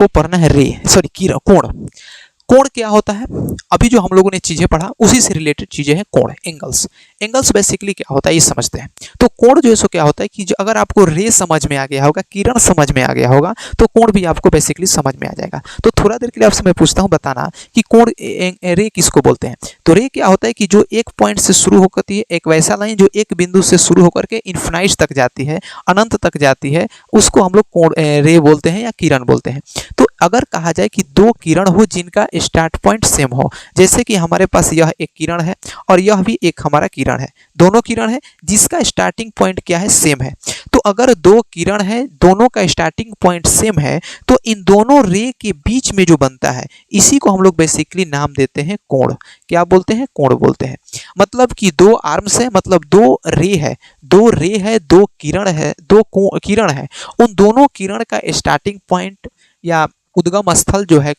को पढ़ना है रे, सॉरी किरण, कोण। कोण क्या होता है, अभी जो हम लोगों ने चीजें पढ़ा उसी से रिलेटेड चीजें हैं कोण, एंगल्स। एंगल्स बेसिकली क्या होता है ये समझते हैं। तो कोण जो है सो क्या होता है कि जो अगर आपको रे समझ में आ गया होगा, किरण समझ में आ गया होगा, तो कोण भी आपको बेसिकली समझ में आ जाएगा। तो थोड़ा देर के लिए आपसे मैं पूछता हूँ बताना कि कोण रे किसको बोलते हैं। तो रे क्या होता है कि जो एक पॉइंट से शुरू होती है, एक वैसा लाइन जो एक बिंदु से शुरू होकर के इन्फिनाइट तक जाती है, अनंत तक जाती है, उसको हम लोग कोण रे बोलते हैं या किरण बोलते हैं। तो अगर कहा जाए कि दो किरण हो जिनका स्टार्ट पॉइंट सेम हो, जैसे कि हमारे पास यह एक किरण है और यह भी एक हमारा किरण है, दोनों किरण है जिसका स्टार्टिंग पॉइंट क्या है, सेम है। तो अगर दो किरण है, दोनों का स्टार्टिंग पॉइंट सेम है, तो इन दोनों रे के बीच में जो बनता है इसी को हम लोग बेसिकली नाम देते हैं कोण। क्या बोलते हैं, कोण बोलते हैं। मतलब कि दो आर्म्स है, मतलब दो रे है, दो किरण है, दो किरण है, उन दोनों किरण का स्टार्टिंग पॉइंट या उद्गम स्थल जो है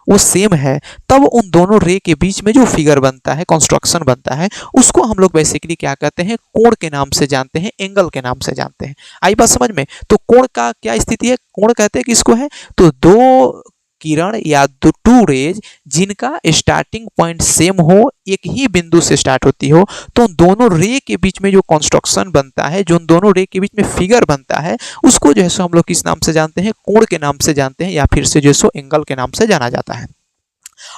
वो सेम है, तब उन दोनों रे के बीच में जो फिगर बनता है, कंस्ट्रक्शन बनता है, उसको हम लोग बेसिकली क्या कहते हैं, कोण के नाम से जानते हैं, एंगल के नाम से जानते हैं। आई बात समझ में। तो कोण का क्या स्थिति है, कोण कहते हैं किसको है, तो दो किरण या दो टू रेज जिनका स्टार्टिंग पॉइंट सेम हो, एक ही बिंदु से स्टार्ट होती हो, तो उन दोनों रे के बीच में जो कंस्ट्रक्शन बनता है, जो उन दोनों रे के बीच में फिगर बनता है, उसको जो है सो हम लोग किस नाम से जानते हैं, कोण के नाम से जानते हैं, या फिर से जो है सो एंगल के नाम से जाना जाता है।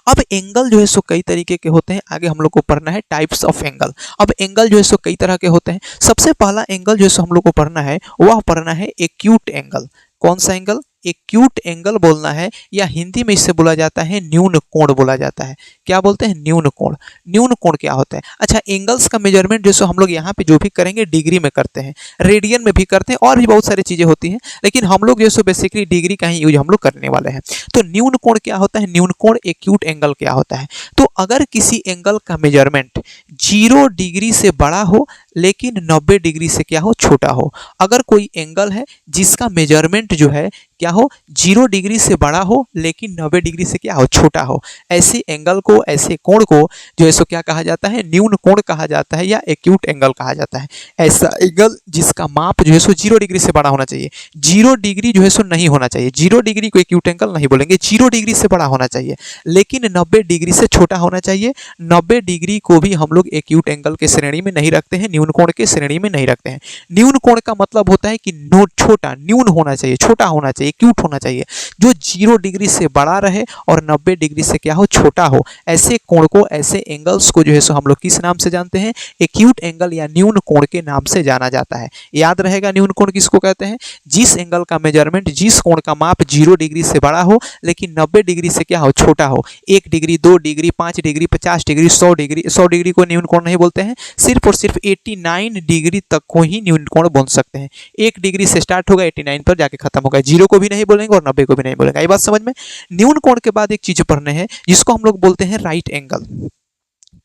अब एंगल जो है सो कई तरीके के होते हैं, आगे हम लोग को पढ़ना है टाइप्स ऑफ एंगल। अब एंगल जो है सो कई तरह के होते हैं। सबसे पहला एंगल जो है सो हम लोग को पढ़ना है, वह पढ़ना है एक्यूट एंगल। कौन सा एंगल, एक्यूट एंगल बोलना है, या हिंदी में इसे बोला जाता है न्यून कोण बोला जाता है। क्या बोलते हैं, न्यून कोण। न्यून कोण क्या होता है, अच्छा एंगल्स का मेजरमेंट जैसे हम लोग यहाँ पे जो भी करेंगे डिग्री में करते हैं, रेडियन में भी करते हैं, और भी बहुत सारी चीजें होती हैं, लेकिन हम लोग जैसे बेसिकली डिग्री का ही यूज हम लोग करने वाले हैं। तो न्यून कोण क्या होता है, न्यून कोण एक्यूट एंगल क्या होता है। तो अगर किसी एंगल का मेजरमेंट 0 डिग्री से बड़ा हो लेकिन 90 डिग्री से क्या हो, छोटा हो। अगर कोई एंगल है जिसका मेजरमेंट जो है क्या हो, 0 डिग्री से बड़ा हो लेकिन 90 डिग्री से क्या हो, छोटा हो, ऐसे एंगल को, ऐसे कोण को जो है सो क्या कहा जाता है, न्यून कोण कहा जाता है, या एक्यूट एंगल कहा जाता है। ऐसा एंगल जिसका माप जो है सो 0 डिग्री से बड़ा होना चाहिए, 0 डिग्री जो है सो नहीं होना चाहिए, 0 डिग्री को एक्यूट एंगल नहीं बोलेंगे, 0 डिग्री से बड़ा होना चाहिए, लेकिन 90 डिग्री से छोटा होना चाहिए। 90 डिग्री को भी हम लोग एक्यूट एंगल के श्रेणी में नहीं रखते हैं, न्यून कोण के श्रेणी में नहीं रखते हैं। न्यून कोण का मतलब होता है कि छोटा, न्यून होना चाहिए, छोटा होना चाहिए, एक्यूट होना चाहिए, जो 0 डिग्री से बड़ा रहे और 90 डिग्री से क्या हो, छोटा हो। ऐसे कोण को, ऐसे एंगल्स को जो है सो हम लोग किस नाम से जानते हैं, एक्यूट एंगल या न्यून कोण के नाम से जाना जाता है। याद रहेगा न्यून कोण किसको कहते हैं, जिस एंगल का मेजरमेंट, जिस कोण का माप 0 डिग्री से बड़ा हो लेकिन 90 डिग्री से क्या हो, छोटा हो। 1 degree, 2 degree, 5 degree, 50 degree, 100 degree, 100 degree को न्यून कोण नहीं बोलते हैं, सिर्फ और सिर्फ 89 डिग्री तक को ही न्यून कोण बोल सकते हैं। 1 डिग्री से स्टार्ट होगा, 89 पर जाके खत्म होगा, 0 को भी नहीं बोलेंगे और 90 को भी नहीं बोलेंगे। ये बात समझ में। न्यून कोण के बाद एक चीज पढ़ने हैं जिसको हम लोग बोलते हैं राइट एंगल।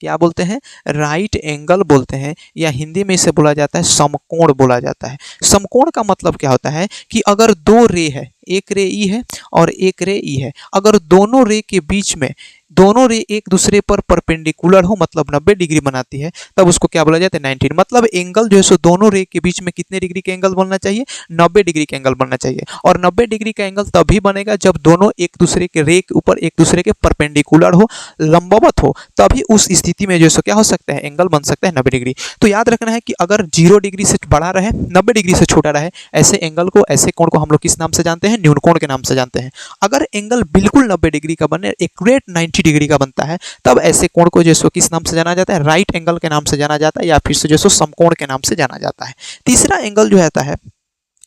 क्या बोलते हैं, राइट एंगल बोलते हैं, या हिंदी में इसे बोला जाता है समकोण बोला जाता है। समकोण का मतलब क्या होता है कि अगर दो रे है, एक रे ई है और एक रे ई है, अगर दोनों रे के बीच में दोनों रे एक दूसरे पर परपेंडिकुलर हो, मतलब 90 डिग्री बनाती है, तब उसको क्या बोला जाता है, 90। मतलब एंगल जो है सो दोनों रे के बीच में कितने डिग्री का एंगल बनना चाहिए, 90 डिग्री का एंगल बनना चाहिए। और 90 डिग्री का एंगल तभी बनेगा जब दोनों एक दूसरे के रे के ऊपर एक दूसरे के परपेंडिकुलर हो, लंबवत हो, तभी उस स्थिति में जो है सो क्या हो सकता है, एंगल बन सकता है 90 डिग्री। तो याद रखना है कि अगर 0 डिग्री से बड़ा रहे, 90 डिग्री से छोटा रहे, ऐसे एंगल को, ऐसे कोण को हम लोग किस नाम से जानते हैं, न्यून कोण के नाम से जानते हैं। अगर एंगल बिल्कुल 90 डिग्री का बने, एक्यूरेट 90 डिग्री का बनता है, तब ऐसे कोण को जो है किस नाम से जाना जाता है, राइट एंगल के नाम से जाना जाता है, या फिर से जो है समकोण के नाम से जाना जाता है। तीसरा एंगल जो आता है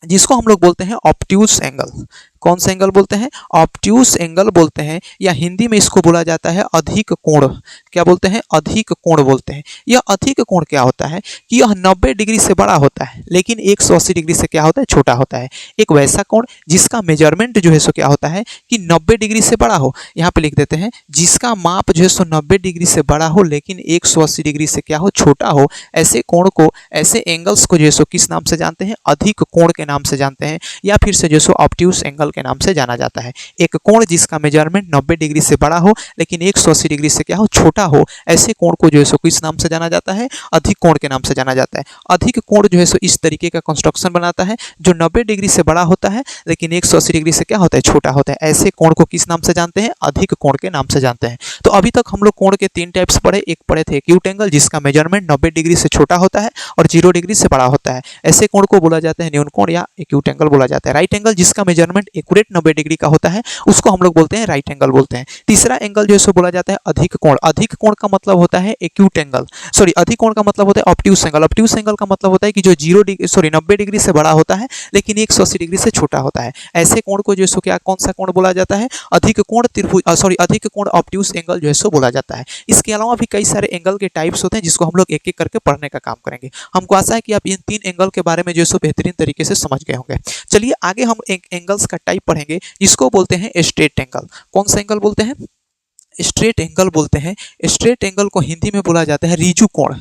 जिसको हम लोग बोलते हैं ऑब्ट्यूज एंगल। कौन सा एंगल बोलते हैं, ऑब्ट्यूज एंगल बोलते हैं, या हिंदी में इसको बोला जाता है अधिक कोण। क्या बोलते हैं, अधिक कोण बोलते हैं। यह अधिक कोण क्या होता है कि यह 90 डिग्री से बड़ा होता है लेकिन 180 डिग्री से क्या होता है, छोटा होता है। एक वैसा कोण जिसका मेजरमेंट जो है सो क्या होता है कि 90 डिग्री से बड़ा हो, यहाँ पे लिख देते हैं जिसका माप जो है सो 90 डिग्री से बड़ा हो लेकिन 180 डिग्री से क्या हो, छोटा हो। ऐसे कोण को, ऐसे एंगल्स को जो है सो किस नाम से जानते हैं, अधिक कोण के नाम से जानते हैं, या फिर से जो है सो ऑब्ट्यूज एंगल के नाम से जाना जाता है। एक कोण जिसका मेजरमेंट 90 डिग्री से बड़ा हो लेकिन 180 डिग्री से क्या हो, छोटा हो, ऐसे कोण को जो है सो किस नाम से जाना जाता है, अधिक कोण के नाम से जाना जाता है। अधिक कोण जो है सो इस तरीके का कंस्ट्रक्शन बनाता है जो 90 डिग्री से बड़ा होता है लेकिन 180 डिग्री से क्या होता है, छोटा होता है। ऐसे कोण को किस नाम से जानते हैं, अधिक कोण के नाम से जानते हैं। तो अभी तक हम लोग कोण के 3 टाइप्स पढ़े। एक पढ़े थे एक्यूट एंगल जिसका मेजरमेंट 90 डिग्री से छोटा होता है और 0 डिग्री से बड़ा होता है, ऐसे कोण को बोला जाता है न्यून कोण या एक्यूट एंगल बोला जाता है। राइट एंगल जिसका मेजरमेंट एक्यूरेट 90 डिग्री का होता है उसको हम लोग बोलते हैं राइट एंगल बोलते हैं। तीसरा एंगल जो है बोला जाता है अधिक कोण। अधिक कोण का मतलब होता है एक्यूट एंगल, सॉरी अधिक कोण का मतलब होता है ऑब्ट्यूस एंगल। ऑब्ट्यूस एंगल का मतलब होता है कि जो 90 डिग्री से बड़ा होता है लेकिन 180 डिग्री से छोटा होता है। ऐसे कोण को जो है क्या, कौन सा कोण बोला जाता है, अधिक कोण त्रिभुज, सॉरी अधिक कोण ऑब्ट्यूस एंगल जो है बोला जाता है। इसके अलावा भी कई सारे एंगल के टाइप्स होते हैं जिसको हम लोग एक एक करके पढ़ने का काम करेंगे। हमको आशा है कि आप इन 3 एंगल के बारे में जो है बेहतरीन तरीके से समझ गए होंगे। चलिए आगे हम एक एंगल्स का टाइप पढ़ेंगे जिसको बोलते हैं स्ट्रेट एंगल। कौन सा एंगल बोलते हैं, स्ट्रेट एंगल बोलते हैं। स्ट्रेट एंगल को हिंदी में बोला जाता है रिजु कोण,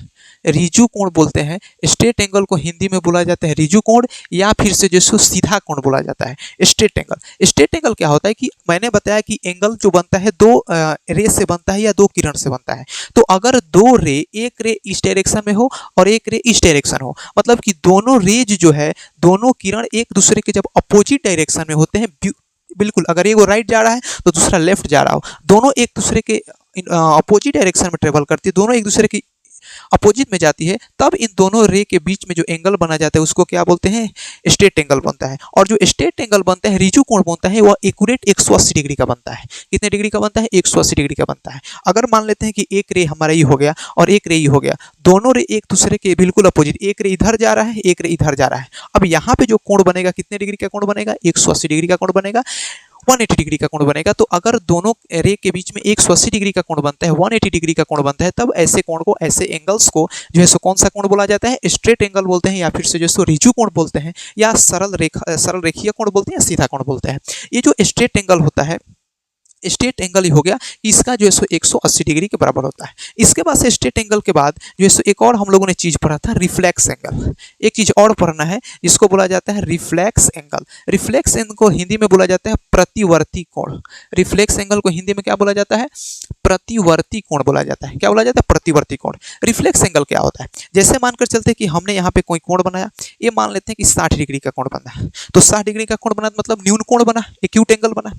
रिजु कोण बोलते हैं। स्ट्रेट एंगल को हिंदी में बोला जाता है रिजु कोण या फिर से जो सीधा कोण बोला जाता है स्ट्रेट एंगल। स्ट्रेट एंगल क्या होता है कि मैंने बताया कि एंगल जो बनता है 2 रे से बनता है या 2 किरण से बनता है। तो अगर 2 रे, एक रे इस डायरेक्शन में हो और एक रे इस डायरेक्शन हो, मतलब कि दोनों रेज जो है, दोनों किरण एक दूसरे के जब अपोजिट डायरेक्शन में होते हैं, बिल्कुल अगर एक राइट जा रहा है तो दूसरा लेफ्ट जा रहा हो, दोनों एक दूसरे के अपोजिट डायरेक्शन में ट्रेवल करती है, दोनों एक दूसरे की अपोजिट में जाती है, तब इन दोनों रे के बीच में जो एंगल बना जाता है उसको क्या बोलते हैं, स्ट्रेट एंगल बनता है। और जो स्ट्रेट एंगल बनता है, रिजु कोण बनता है, वह एक्यूरेट 180 डिग्री का बनता है। कितने डिग्री का बनता है, 180 डिग्री का बनता है। अगर मान लेते हैं कि एक रे हमारा ये हो गया और एक रे ये हो गया, दोनों रे एक दूसरे के बिल्कुल अपोजिट, एक रे इधर जा रहा है, एक रे इधर जा रहा है। अब यहाँ पे जो कोण बनेगा कितने डिग्री का कोण बनेगा, 180 डिग्री का कोण बनेगा, 180 डिग्री का कोण बनेगा। तो अगर दोनों रे के बीच में 180 डिग्री का कोण बनता है, 180 डिग्री का कोण बनता है, तब ऐसे कोण को, ऐसे एंगल्स को जो है सो कौन सा कोण बोला जाता है, स्ट्रेट एंगल बोलते हैं, या फिर से जो सो रिजु कोण बोलते हैं, या सरल रेखीय कोण बोलते हैं, या सीधा कोण बोलते हैं। ये जो स्ट्रेट एंगल होता है, स्ट्रेट एंगल ही हो गया, इसका जो है सो 180 डिग्री के बराबर होता है। इसके बाद से स्ट्रेट एंगल के बाद जो है सो एक और हम लोगों ने चीज पढ़ा था, रिफ्लेक्स एंगल। एक चीज और पढ़ना है जिसको बोला जाता है रिफ्लेक्स एंगल। रिफ्लेक्स एंगल को हिंदी में बोला जाता है प्रतिवर्ती कोण। रिफ्लेक्स एंगल को हिंदी में क्या बोला जाता है, प्रतिवर्ती कोण बोला जाता है। क्या बोला जाता है, प्रतिवर्ती कोण। रिफ्लेक्स एंगल क्या होता है, जैसे मानकर चलते हैं कि हमने यहाँ पे कोई कोण बनाया, ये मान लेते हैं कि 60 डिग्री का कोण बना, तो 60 डिग्री का कोण बना मतलब न्यून कोण बना, एक्यूट एंगल बना।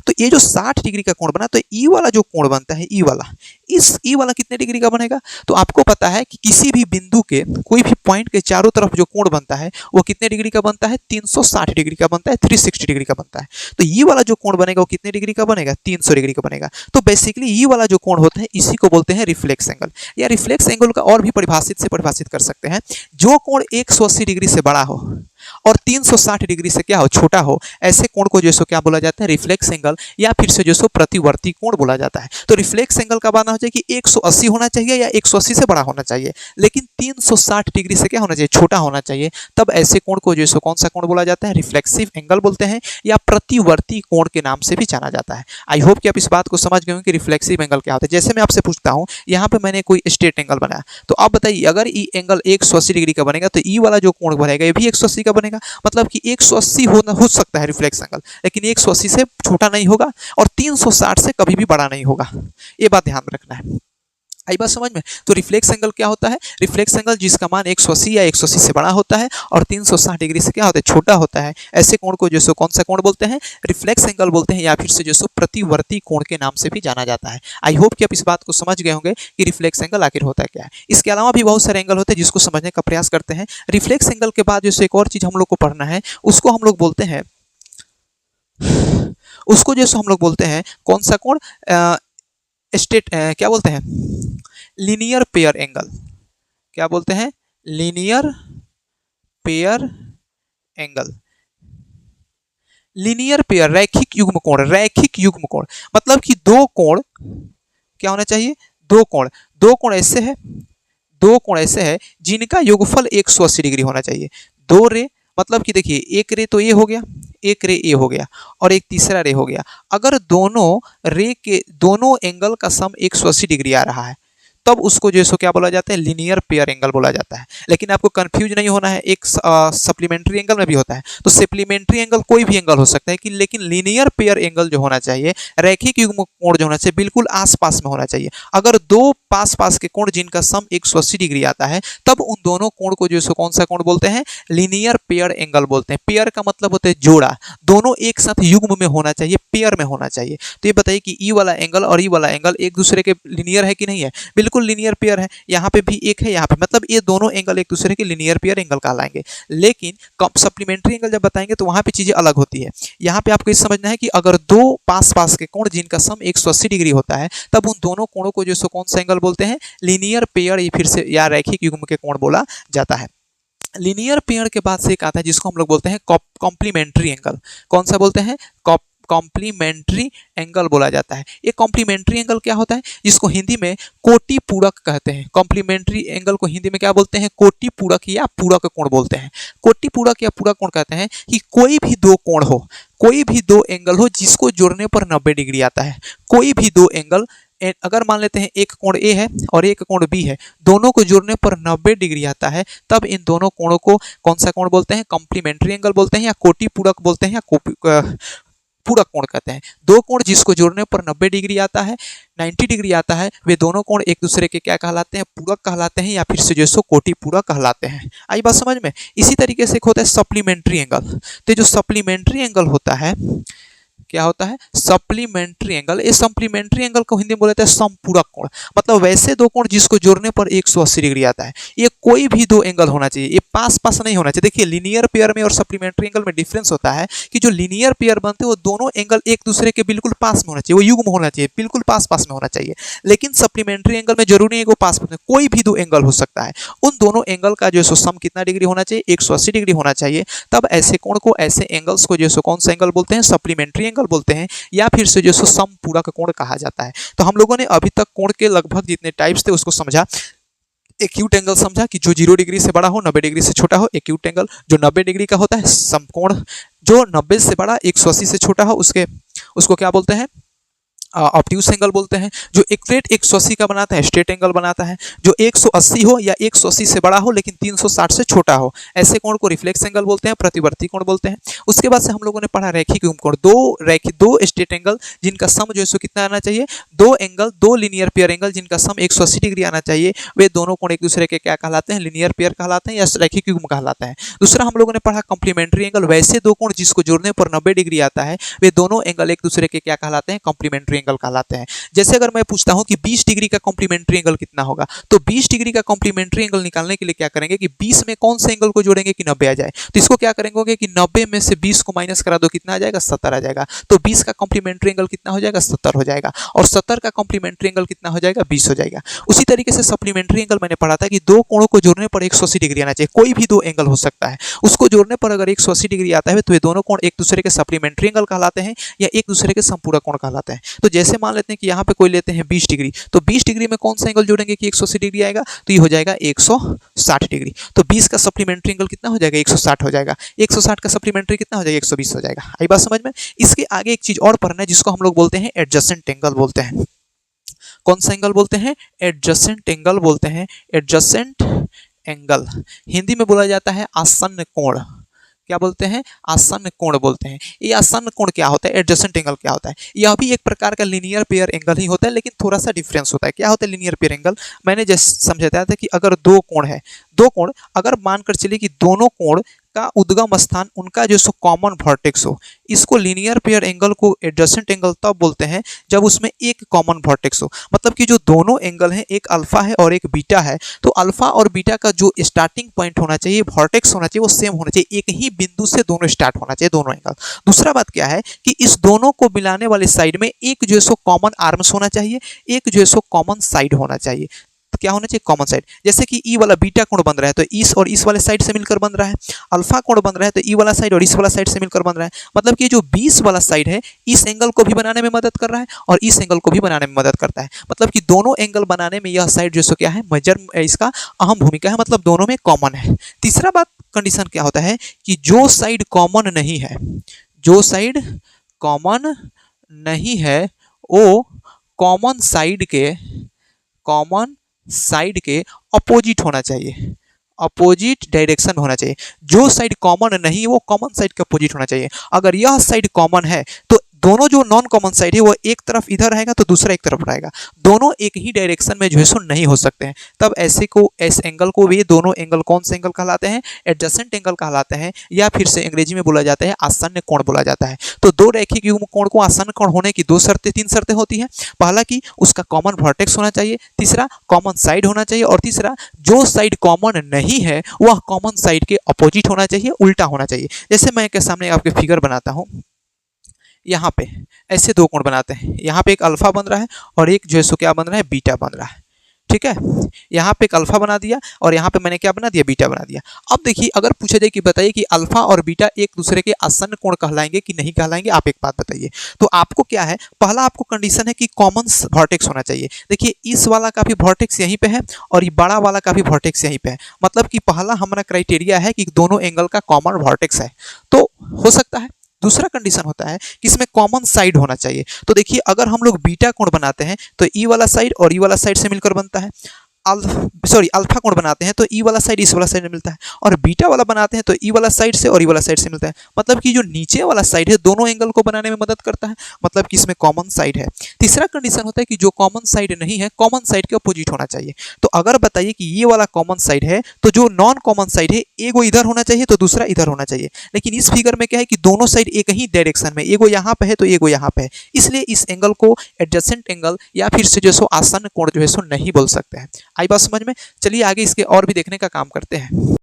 तो ये जो 60 डिग्री का कोण बना, तो ई वाला जो कोण बनता है, ई वाला, इस ई वाला कितने डिग्री का बनेगा, तो आपको पता है कि किसी भी बिंदु के, कोई भी पॉइंट के चारों तरफ जो कोण बनता है वो कितने डिग्री का बनता है, 360 डिग्री का बनता है, 360 डिग्री का बनता है। तो ये वाला जो कोण बनेगा वो कितने डिग्री का बनेगा, 300 डिग्री का बनेगा। तो बेसिकली ये वाला जो कोण होता है इसी को बोलते हैं रिफ्लेक्स एंगल। या रिफ्लेक्स एंगल का और भी परिभाषित कर सकते हैं, जो कोण 180 डिग्री से बड़ा हो और 360 डिग्री से क्या हो, छोटा हो, ऐसे कोण को जो सो क्या बोला जाता है, रिफ्लेक्स एंगल, या फिर से जो सो प्रतिवर्ती कोण बोला जाता है। तो रिफ्लेक्स एंगल का मानना हो जाए कि 180 होना चाहिए या 180 से बड़ा होना चाहिए, लेकिन 360 डिग्री से क्या होना चाहिए, छोटा होना चाहिए। तब ऐसे कोण को जो सो कौन सा कोण बोला जाता है, रिफ्लेक्सिव एंगल बोलते हैं, या प्रतिवर्ती कोण के नाम से भी जाना जाता है। आई होप कि आप इस बात को समझ गए हो कि रिफ्लेक्सिव एंगल क्या होता है। जैसे मैं आपसे पूछता हूँ, यहाँ पे मैंने कोई स्ट्रेट एंगल बनाया, तो आप बताइए अगर ई एंगल 180 डिग्री का बनेगा तो ई वाला जो कोण बनेगा ये भी 180 का बनेगा, मतलब कि 180 हो सकता है रिफ्लेक्स एंगल, लेकिन 180 से छोटा नहीं होगा और 360 से कभी भी बड़ा नहीं होगा। ये बात ध्यान में रखना है। आई बात समझ में। तो रिफ्लेक्स एंगल क्या होता है, रिफ्लेक्स एंगल जिसका मान 180 या 180 से बड़ा होता है और 360 डिग्री से क्या होता है, छोटा होता है, ऐसे कोण को जो सो कौन सा कोण बोलते हैं, रिफ्लेक्स एंगल बोलते हैं, या फिर से जो सो प्रतिवर्ती कोण के नाम से भी जाना जाता है। आई होप कि आप इस बात को समझ गए होंगे कि रिफ्लेक्स एंगल आखिर होता है क्या है। इसके अलावा भी बहुत सारे एंगल होते हैं जिसको समझने का प्रयास करते हैं। रिफ्लेक्स एंगल के बाद जो एक और चीज हम लोग को पढ़ना है, उसको हम लोग बोलते हैं, उसको जो हम लोग बोलते हैं कौन सा कोण, स्ट्रेट, क्या बोलते हैं, लीनियर पेयर एंगल। क्या बोलते हैं, linear pair angle. Linear pair, रैखिक युग्म कोण। रैखिक युग्म कोण मतलब कि दो कोण क्या होना चाहिए, दो कोण ऐसे है, दो कोण ऐसे है जिनका योगफल 180 डिग्री होना चाहिए। दो रे मतलब कि देखिए, एक रे तो ये हो गया, एक रे ए हो गया और एक तीसरा रे हो गया। अगर दोनों रे के दोनों एंगल का सम 180 डिग्री आ रहा है तब उसको जो है सो क्या बोला जाता है, लीनियर पेयर एंगल बोला जाता है। लेकिन आपको कंफ्यूज नहीं होना है, एक सप्लीमेंट्री एंगल में भी होता है। तो सप्लीमेंट्री एंगल कोई भी एंगल हो सकता है कि, लेकिन लीनियर पेयर एंगल जो होना चाहिए, रैखिक युग्म कोण जो होना चाहिए, बिल्कुल आसपास में होना चाहिए। अगर दो पास पास के कोण जिनका सम 180 डिग्री आता है, तब उन दोनों कोण को जो है कौन सा कोण बोलते हैं, लीनियर पेयर एंगल बोलते हैं। पेयर का मतलब होता है जोड़ा, दोनों एक साथ युग्म में होना चाहिए, पेयर में होना चाहिए। तो ये बताइए कि ई वाला एंगल और ई वाला एंगल एक दूसरे के लीनियर है कि नहीं है, बिल्कुल लीनियर पेयर है। यहाँ पे भी एक है, यहाँ पे, मतलब ये दोनों एंगल एक दूसरे के लीनियर पेयर एंगल कहलाएंगे। लेकिन सप्लीमेंट्री एंगल जब बताएंगे तो वहां पे चीजें अलग होती है। यहाँ पे आपको ये समझना है कि अगर दो पास पास के कोण जिनका सम 180 डिग्री होता है, तब उन दोनों कोणों को जो कौन सा एंगल बोलते हैं, लीनियर पेयर फिर से या रैखिक युग्म के कोण बोला जाता है। लीनियर पेयर के बाद से एक आता है जिसको हम लोग बोलते हैं कॉम्प्लीमेंट्री एंगल। कौन सा बोलते हैं, कॉम्प्लीमेंट्री एंगल बोला जाता है। ये कॉम्प्लीमेंट्री एंगल क्या होता है, जिसको हिंदी में कोटि पूरक कहते हैं। कॉम्प्लीमेंट्री एंगल को हिंदी में क्या बोलते हैं, कोटि पूरक या पूरक कोण बोलते हैं। कोटि पूरक या पूरक कोण कहते हैं कि कोई भी दो कोण हो, कोई भी दो एंगल हो जिसको जोड़ने पर 90 डिग्री आता है। कोई भी दो एंगल, अगर मान लेते हैं एक कोण ए है और एक कोण बी है, दोनों को जोड़ने पर 90 डिग्री आता है, तब इन दोनों कोणों को कौन सा कोण बोलते हैं, कॉम्प्लीमेंट्री एंगल बोलते हैं, या कोटि पूरक बोलते हैं, या पूरक कोण कहते हैं। दो कोण जिसको जोड़ने पर 90 डिग्री आता है, 90 डिग्री आता है, वे दोनों कोण एक दूसरे के क्या कहलाते हैं, पूरक कहलाते हैं, या फिर से जो कोटि पूरक कहलाते हैं। आई बात समझ में। इसी तरीके से एक होता है सप्लीमेंट्री एंगल। तो जो सप्लीमेंट्री एंगल होता है, क्या होता है, सप्लीमेंट्री एंगल। इस सप्लीमेंट्री एंगल को हिंदी में बोलते हैं समपूरक कोण। मतलब वैसे दो कोण जिसको जोड़ने पर 180 डिग्री आता है। ये कोई भी दो एंगल होना चाहिए, ये पास पास नहीं होना चाहिए। देखिए लीनियर पेयर में और सप्लीमेंट्री एंगल में डिफरेंस होता है कि जो लीनियर पेयर बनते हैं वो दोनों एंगल एक दूसरे के बिल्कुल पास में होना चाहिए, वो युग्म होना चाहिए, बिल्कुल पास पास में होना चाहिए। लेकिन सप्लीमेंट्री एंगल में जरूरी है कि वो पास में, कोई भी दो एंगल हो सकता है। उन दोनों एंगल का जो है सम कितना डिग्री होना चाहिए, 180 डिग्री होना चाहिए। तब ऐसे कोण को, ऐसे एंगल्स को जो है कौन सा एंगल बोलते हैं, सप्लीमेंट्री एंगल बोलते हैं, या फिर से जो समपूरक कोण कहा जाता है। तो हम लोगों ने अभी तक कोण के लगभग जितने टाइप्स थे उसको समझा। एक्यूट एंगल समझा कि जो 0 डिग्री से बड़ा हो, 90 डिग्री से छोटा हो, एक्यूट एंगल। जो 90 डिग्री का होता है समकोण। जो 90 से बड़ा, 180 से छोटा हो, उसको क्या बोलते हैं, ऑब्ट्यूस एंगल बोलते हैं। जो स्ट्रेट 180 का बनाता है, स्ट्रेट एंगल बनाता है। जो 180 हो या 180 से बड़ा हो लेकिन 360 से छोटा हो, ऐसे कोण को रिफ्लेक्स एंगल बोलते हैं, प्रतिवर्ती कोण बोलते हैं। उसके बाद से हम लोगों ने पढ़ा रैखिक युग्म कोण। दो स्ट्रेट एंगल जिनका सम जो है कितना आना चाहिए, दो लीनियर पेयर एंगल जिनका सम 180 डिग्री आना चाहिए, वे दोनों कोण एक दूसरे के क्या कहलाते हैं, लीनियर पेयर कहलाते हैं या रैखिक युग्म कहलाते हैं। दूसरा हम लोगों ने पढ़ा कॉम्प्लीमेंट्री एंगल। वैसे दो कोण जिसको जोड़ने पर 90 डिग्री आता है, वे दोनों एंगल एक दूसरे के क्या कहलाते हैं, कॉम्प्लीमेंट्री एंगल कहलाते हैं। जैसे अगर मैं पूछता हूं कि 20 डिग्री का कॉम्प्लीमेंट्री एंगल कितना होगा, तो 20 डिग्री का कॉम्प्लीमेंट्री एंगल निकालने के लिए क्या करेंगे कि 20 में कौन से एंगल को जोड़ेंगे कि 90 आ जाए। तो इसको क्या करेंगे कि 90 में से 20 को माइनस करा दो, कितना आ जाएगा, 70 आ जाएगा। तो 20 का कॉम्प्लीमेंट्री एंगल कितना हो जाएगा, 70 हो जाएगा। और 70 का कॉम्प्लीमेंट्री एंगल कितना हो जाएगा, 20 हो जाएगा। उसी तरीके से सप्लीमेंट्री एंगल मैंने पढ़ा था कि दो कोणों को जोड़ने पर 180 डिग्री आना चाहिए। कोई भी दो एंगल हो सकता है, उसको जोड़ने पर अगर 180 डिग्री आता है तो ये दोनों कोण एक दूसरे के सप्लीमेंट्री एंगल कहलाते हैं या एक दूसरे के समपूरक कोण कहलाते हैं। तो जैसे मान लेते हैं कि यहाँ पे कोई लेते हैं 20 डिग्री, तो 20 डिग्री में कौन सा एंगल जोड़ेंगे कि 180 डिग्री आएगा, तो ये हो जाएगा 160 डिग्री। तो 20 का सप्लीमेंट्री एंगल कितना हो जाएगा, 160 हो जाएगा। 160 का सप्लीमेंट्री कितना हो जाएगा, 120 हो जाएगा। आई बात समझ में। इसके आगे एक चीज और पढ़ना है जिसको हम लोग बोलते हैं एडजेसेंट एंगल बोलते हैं। कौन सा एंगल बोलते हैं, एडजेसेंट एंगल बोलते हैं। एडजेसेंट एंगल हिंदी में बोला जाता है आसन्न कोण। क्या बोलते हैं, आसन्न कोण बोलते हैं। ये आसन्न कोण क्या होता है, एडजेसेंट एंगल क्या होता है, यह भी एक प्रकार का लीनियर पेयर एंगल ही होता है, लेकिन थोड़ा सा डिफरेंस होता है। क्या होता है लीनियर पेयर एंगल, मैंने जैसे समझाया था कि अगर दो कोण है, दो कोण अगर मानकर चलिए कि दोनों कोण का उद्गम स्थान उनका जो कॉमन वर्टेक्स हो, इसको लीनियर पेयर एंगल को एडजेसेंट एंगल तब बोलते हैं जब उसमें एक कॉमन वर्टेक्स हो। मतलब कि जो दोनों एंगल हैं, एक अल्फा है और एक बीटा है, तो अल्फा और बीटा का जो स्टार्टिंग पॉइंट होना चाहिए, वर्टेक्स होना चाहिए, वो सेम होना चाहिए, एक ही बिंदु से दोनों स्टार्ट होना चाहिए, दोनों एंगल। दूसरा बात क्या है कि इस दोनों को मिलाने वाले साइड में एक जो है कॉमन आर्म्स होना चाहिए, एक जो है कॉमन साइड होना चाहिए। क्या होना चाहिए, कॉमन साइड। जैसे कि ई वाला बीटा कोण बन रहा है तो इस और इस वाले साइड से मिलकर बन रहा है। अल्फा कोण बन रहा है तो ई वाला साइड और इस वाला साइड से मिलकर बन रहा है। मतलब कि जो 20 वाला साइड है इस एंगल को भी बनाने में मदद कर रहा है और इस एंगल को भी बनाने में मदद करता है। मतलब कि दोनों एंगल बनाने में यह साइड जो क्या है, मेजर इसका अहम भूमिका है, मतलब दोनों में कॉमन है। तीसरा बात कंडीशन क्या होता है कि जो साइड कॉमन नहीं है, जो साइड कॉमन नहीं है वो कॉमन साइड के अपोजिट होना चाहिए, अपोजिट डायरेक्शन होना चाहिए। जो साइड कॉमन नहीं है वो कॉमन साइड के अपोजिट होना चाहिए। अगर यह साइड कॉमन है तो दोनों जो नॉन कॉमन साइड है वो एक तरफ इधर रहेगा तो दूसरा एक तरफ रहेगा, दोनों एक ही डायरेक्शन में जो है सो नहीं हो सकते हैं। तब ऐसे एंगल को भी दोनों एंगल कौन से एंगल कहलाते हैं? एडजेसेंट एंगल कहलाते हैं, या फिर से अंग्रेजी में बोला जाता है आसन्न कोण बोला जाता है। तो दो रैखिक युग्म कोण को आसन्न कोण होने की तीन शर्तें होती हैं। पहला कि उसका कॉमन वर्टेक्स होना चाहिए, तीसरा कॉमन साइड होना चाहिए, और तीसरा जो साइड कॉमन नहीं है वह कॉमन साइड के अपोजिट होना चाहिए, उल्टा होना चाहिए। जैसे मैं के सामने आपके फिगर बनाता हूं, यहाँ पे ऐसे दो कोण बनाते हैं, यहाँ पे एक अल्फा बन रहा है और एक जो है सो क्या बन रहा है? बीटा बन रहा है। ठीक है, यहाँ पे एक अल्फा बना दिया और यहाँ पे मैंने क्या बना दिया? बीटा बना दिया। अब देखिए, अगर पूछा जाए कि बताइए कि अल्फा और बीटा एक दूसरे के आसन्न कोण कहलाएंगे कि नहीं कहलाएंगे, आप एक बात बताइए। तो आपको क्या है, पहला आपको कंडीशन है कि कॉमन वर्टेक्स होना चाहिए। देखिए, इस वाला का भी वर्टेक्स यहीं पे है और ये बड़ा वाला का भी वर्टेक्स यहीं पे है, मतलब कि पहला हमारा क्राइटेरिया है कि दोनों एंगल का कॉमन वर्टेक्स है। तो हो सकता है दूसरा कंडीशन होता है कि इसमें कॉमन साइड होना चाहिए। तो देखिए, अगर हम लोग बीटा कोण बनाते हैं तो ई वाला साइड और ई वाला साइड से मिलकर बनता है, अल्फा कोण बनाते हैं तो ई वाला साइड इस वाला साइड में मिलता है, और बीटा वाला बनाते हैं तो ई वाला साइड से और ई वाला साइड से मिलता है। मतलब कि जो नीचे वाला साइड है दोनों एंगल को बनाने में मदद करता है, मतलब कि इसमें कॉमन साइड है। तीसरा कंडीशन होता है कि जो कॉमन साइड नहीं है कॉमन साइड के अपोजिट होना चाहिए। तो अगर बताइए कि ये वाला कॉमन साइड है तो जो नॉन कॉमन साइड है एगो इधर होना चाहिए तो दूसरा इधर होना चाहिए। लेकिन इस फिगर में क्या है कि दोनों साइड एक ही डायरेक्शन में, एगो यहाँ पे है तो एगो यहाँ पे है, इसलिए इस एंगल को एडजेसेंट एंगल या फिर से जो सो आसन्न कोण जो है सो नहीं बोल सकते हैं। आई बात समझ में? चलिए आगे इसके और भी देखने का काम करते हैं।